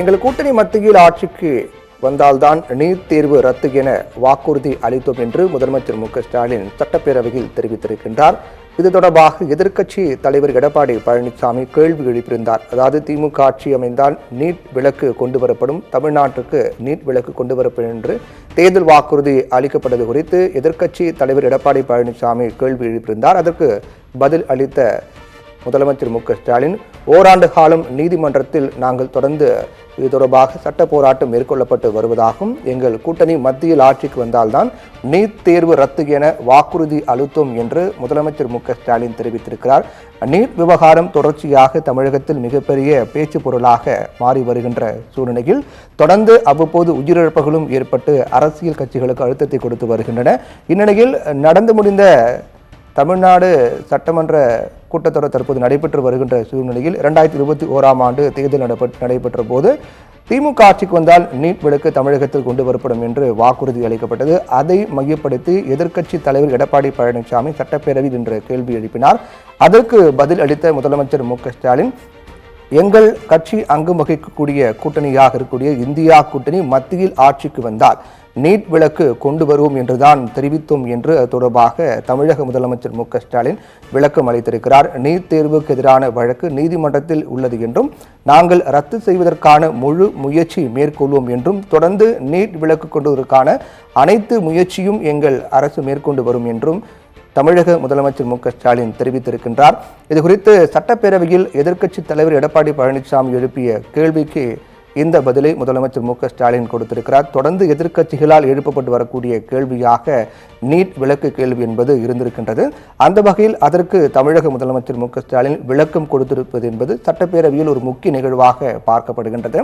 எங்கள் கூட்டணி மத்தியில் ஆட்சிக்கு வந்தால்தான் நீட் தேர்வு ரத்து என வாக்குறுதி அளித்தோம் என்று முதலமைச்சர் மு.க.ஸ்டாலின் சட்டப்பேரவையில் தெரிவித்திருக்கின்றார். இது தொடர்பாக எதிர்க்கட்சி தலைவர் எடப்பாடி பழனிசாமி கேள்வி எழுப்பியிருந்தார். அதாவது திமுக ஆட்சி அமைந்தால் நீட் விலக்கு கொண்டு வரப்படும், தமிழ்நாட்டுக்கு நீட் விலக்கு கொண்டு வரப்படும் என்று தேர்தல் வாக்குறுதி அளிக்கப்பட்டது குறித்து எதிர்க்கட்சி தலைவர் எடப்பாடி பழனிசாமி கேள்வி எழுப்பியிருந்தார். அதற்கு பதில் அளித்த முதலமைச்சர் மு.க.ஸ்டாலின், ஓராண்டு காலம் நீதிமன்றத்தில் நாங்கள் தொடர்ந்து இது தொடர்பாக சட்ட போராட்டம் மேற்கொள்ளப்பட்டு வருவதாகவும், எங்கள் கூட்டணி மத்தியில் ஆட்சிக்கு வந்தால்தான் நீட் தேர்வு ரத்து என வாக்குறுதி அளித்தோம் என்று முதலமைச்சர் மு.க.ஸ்டாலின் தெரிவித்திருக்கிறார். நீட் விவகாரம் தொடர்ச்சியாக தமிழகத்தில் மிகப்பெரிய பேச்சு பொருளாக மாறி வருகின்ற சூழ்நிலையில் தொடர்ந்து அவ்வப்போது உயிரிழப்புகளும் ஏற்பட்டு அரசியல் கட்சிகளுக்கு அழுத்தத்தை கொடுத்து வருகின்றன. இந்நிலையில் நடந்து முடிந்த தமிழ்நாடு சட்டமன்ற கூட்டத்தொடர் தற்போது நடைபெற்று வருகின்ற சூழ்நிலையில் 2021ஆம் ஆண்டு தேர்தல் நடைபெற்ற போது திமுக ஆட்சிக்கு வந்தால் நீட் விலக்கு தமிழகத்தில் கொண்டு வரப்படும் என்று வாக்குறுதி அளிக்கப்பட்டது. அதை மையப்படுத்தி எதிர்க்கட்சி தலைவர் எடப்பாடி பழனிசாமி சட்டப்பேரவையில் இன்று கேள்வி எழுப்பினார். அதற்கு பதில் அளித்த முதலமைச்சர் மு.க.ஸ்டாலின், எங்கள் கட்சி அங்கம் வகிக்கக்கூடிய கூட்டணியாக இருக்கக்கூடிய இந்தியா கூட்டணி மத்தியில் ஆட்சிக்கு வந்தால் நீட் விலக்கு கொண்டு வருவோம் என்றுதான் தெரிவித்தோம் என்று தொடர்பாக தமிழக முதலமைச்சர் மு.க.ஸ்டாலின் விளக்கம் அளித்திருக்கிறார். நீட் தேர்வுக்கு எதிரான வழக்கு நீதிமன்றத்தில் உள்ளது என்றும், நாங்கள் ரத்து செய்வதற்கான முழு முயற்சி மேற்கொள்வோம் என்றும், தொடர்ந்து நீட் விலக்கு கொண்டுவதற்கான அனைத்து முயற்சியும் எங்கள் அரசு மேற்கொண்டு வரும் என்றும் தமிழக முதலமைச்சர் மு.க.ஸ்டாலின் தெரிவித்திருக்கின்றார். இதுகுறித்து சட்டப்பேரவையில் எதிர்க்கட்சி தலைவர் எடப்பாடி பழனிசாமி எழுப்பிய கேள்விக்கு இந்த பதிலை முதலமைச்சர் மு.க.ஸ்டாலின் கொடுத்திருக்கிறார். தொடர்ந்து எதிர்க்கட்சிகளால் எழுப்பப்பட்டு வரக்கூடிய கேள்வியாக நீட் விலக்கு கேள்வி என்பது இருந்திருக்கின்றது. அந்த வகையில் அதற்கு தமிழக முதலமைச்சர் மு.க.ஸ்டாலின் விளக்கம் கொடுத்திருப்பது என்பது சட்டப்பேரவையில் ஒரு முக்கிய நிகழ்வாக பார்க்கப்படுகின்றது.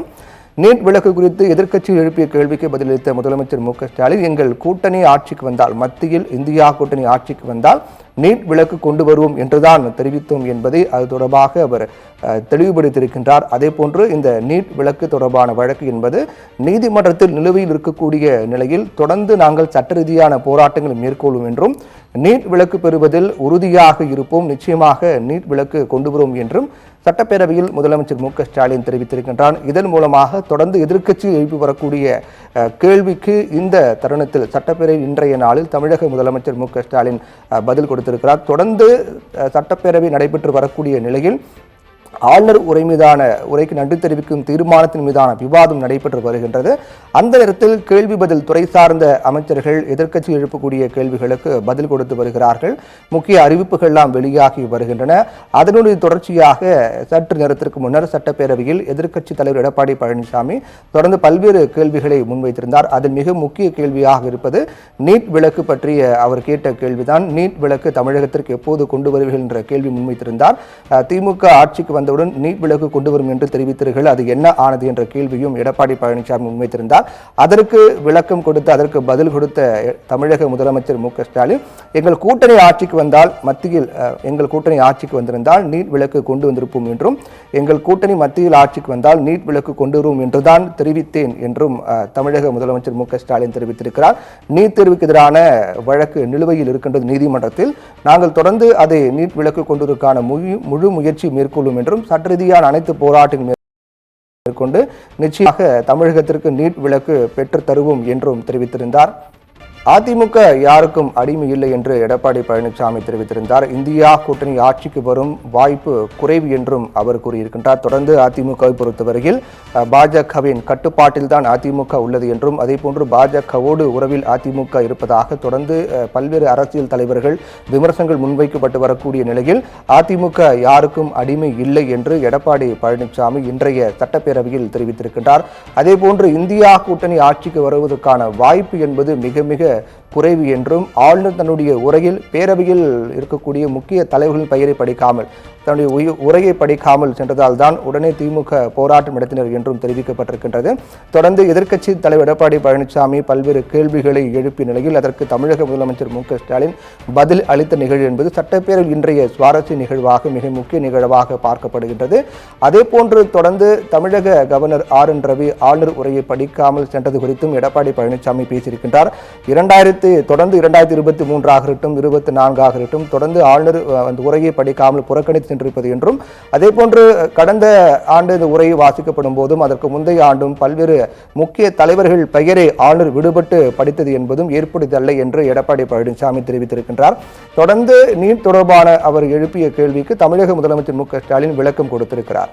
நீட் விலக்கு குறித்து எதிர்க்கட்சி எழுப்பிய கேள்விக்கு பதிலளித்த முதலமைச்சர் மு.க.ஸ்டாலின், எங்கள் கூட்டணி ஆட்சிக்கு வந்தால், மத்தியில் இந்தியா கூட்டணி ஆட்சிக்கு வந்தால் நீட் விலக்கு கொண்டு வருவோம் என்றுதான் தெரிவித்தோம் என்பதை அது தொடர்பாக அவர் தெளிவுபடுத்தியிருக்கின்றார். அதே போன்று இந்த நீட் விலக்கு தொடர்பான வழக்கு என்பது நீதிமன்றத்தில் நிலுவையில் இருக்கக்கூடிய நிலையில் தொடர்ந்து நாங்கள் சட்ட ரீதியான போராட்டங்களை மேற்கொள்வோம் என்றும், நீட் விலக்கு பெறுவதில் உறுதியாக இருப்போம், நிச்சயமாக நீட் விலக்கு கொண்டு வருவோம் என்றும் சட்டப்பேரவையில் முதலமைச்சர் மு.க.ஸ்டாலின் தெரிவித்திருக்கின்றார். இதன் மூலமாக தொடர்ந்து எதிர்க்கட்சி எழுப்பி வரக்கூடிய கேள்விக்கு இந்த தருணத்தில் சட்டப்பேரவை இன்றைய நாளில் தமிழக முதலமைச்சர் மு.க.ஸ்டாலின் பதில் கொடுத்திருக்கிறார். தொடர்ந்து சட்டப்பேரவை நடைபெற்று வரக்கூடிய நிலையில் ஆளுநர் உரைக்கு நன்றி தெரிவிக்கும் தீர்மானத்தின் மீதான விவாதம் நடைபெற்று வருகின்றது. அந்த நேரத்தில் கேள்வி பதில் துறை சார்ந்த அமைச்சர்கள் எதிர்க்கட்சி எழுப்பக்கூடிய கேள்விகளுக்கு பதில் கொடுத்து வருகிறார்கள். முக்கிய அறிவிப்புகள் எல்லாம் வெளியாகி வருகின்றன. அதனுடைய தொடர்ச்சியாக சற்று நேரத்திற்கு முன்னர் சட்டப்பேரவையில் எதிர்க்கட்சி தலைவர் எடப்பாடி பழனிசாமி தொடர்ந்து பல்வேறு கேள்விகளை முன்வைத்திருந்தார். அதில் மிக முக்கிய கேள்வியாக இருப்பது நீட் விலக்கு பற்றிய அவர் கேட்ட கேள்விதான். நீட் விலக்கு தமிழகத்திற்கு எப்போது கொண்டு வருவீர்கள் என்ற கேள்வி முன்வைத்திருந்தார். திமுக ஆட்சிக்கு வந்தவுடன் நீட் விலக்கு கொண்டு வரும் என்று தெரிவித்தீர்கள், அது என்ன ஆனது என்ற கேள்வியும் எடப்பாடி பழனிசாமி முன்வைத்திருந்தார். அதற்கு விளக்கம் கொடுத்து அதற்கு பதில் கொடுத்த தமிழக முதலமைச்சர் மு.க.ஸ்டாலின், எங்கள் கூட்டணி ஆட்சிக்கு வந்தால், மத்தியில் எங்கள் கூட்டணி ஆட்சிக்கு வந்திருந்தால் நீட் விலக்கு கொண்டு வந்திருப்போம் என்றும், எங்கள் கூட்டணி மத்தியில் ஆட்சிக்கு வந்தால் நீட் விலக்கு கொண்டு வருவோம் என்றுதான் தெரிவித்தேன் என்றும் தமிழக முதலமைச்சர் மு.க.ஸ்டாலின் தெரிவித்திருக்கிறார். நீட் தேர்வுக்கு எதிரான வழக்கு நிலுவையில் இருக்கின்றது நீதிமன்றத்தில். நாங்கள் தொடர்ந்து அதை நீட் விலக்கு கொண்டுவதற்கான முழு முயற்சி மேற்கொள்ளும் என்றும், சட்ட ரீதியான அனைத்து போராட்டங்கள் மேற்கொண்டு நிச்சயமாக தமிழகத்திற்கு நீட் விலக்கு பெற்று தருவோம் என்றும் தெரிவித்திருந்தார். அதிமுக யாருக்கும் அடிமை இல்லை என்று எடப்பாடி பழனிசாமி தெரிவித்திருந்தார். இந்தியா கூட்டணி ஆட்சிக்கு வரும் வாய்ப்பு குறைவு என்றும் அவர் கூறியிருக்கின்றார். தொடர்ந்து அதிமுகவை பொறுத்தவரையில் பாஜகவின் கட்டுப்பாட்டில் தான் அதிமுக உள்ளது என்றும், அதே போன்று பாஜகவோடு உறவில் அதிமுக இருப்பதாக தொடர்ந்து பல்வேறு அரசியல் தலைவர்கள் விமர்சனங்கள் முன்வைக்கப்பட்டு வரக்கூடிய நிலையில் அதிமுக யாருக்கும் அடிமை இல்லை என்று எடப்பாடி பழனிசாமி இன்றைய சட்டப்பேரவையில் தெரிவித்திருக்கின்றார். அதே போன்று இந்தியா கூட்டணி ஆட்சிக்கு வருவதற்கான வாய்ப்பு என்பது மிக மிக குறைவு என்றும், ஆளுநர் தன்னுடைய உரையில் பேரவையில் இருக்கக்கூடிய முக்கிய தலைவர்களின் பெயரை படிக்காமல், தன்னுடைய உரையை படிக்காமல் சென்றதால் தான் உடனே திமுக போராட்டம் நடத்தினர் என்றும் தெரிவிக்கப்பட்டிருக்கின்றது. தொடர்ந்து எதிர்க்கட்சி தலைவர் எடப்பாடி பழனிசாமி பல்வேறு கேள்விகளை எழுப்பிய நிலையில் அதற்கு தமிழக முதலமைச்சர் மு.க.ஸ்டாலின் பதில் அளித்த நிகழ்வு என்பது சட்டப்பேரவையில் இன்றைய சுவாரஸ்ய நிகழ்வாக மிக முக்கிய நிகழ்வாக பார்க்கப்படுகின்றது. அதே போன்று தொடர்ந்து தமிழக கவர்னர் ஆர்.என். ரவி ஆளுநர் உரையை படிக்காமல் சென்றது குறித்தும் எடப்பாடி பழனிசாமி பேசியிருக்கின்றார். 2021 தொடர்ந்து 2023 இருக்கட்டும் 24 இருக்கட்டும் தொடர்ந்து ஆளுநர் அந்த உரையை படிக்காமல் புறக்கணித்து சென்றிருப்பது என்றும், அதே போன்று கடந்த ஆண்டு இந்த உரை வாசிக்கப்படும் போதும் அதற்கு முந்தைய ஆண்டும் பல்வேறு முக்கிய தலைவர்கள் பெயரை ஆளுநர் விடுபட்டு படித்தது என்பதும் ஏற்புடையதல்ல என்று எடப்பாடி பழனிசாமி தெரிவித்திருக்கின்றார். தொடர்ந்து நீட் தொடர்பான அவர் எழுப்பிய கேள்விக்கு தமிழக முதலமைச்சர் மு க ஸ்டாலின் விளக்கம் கொடுத்திருக்கிறார்.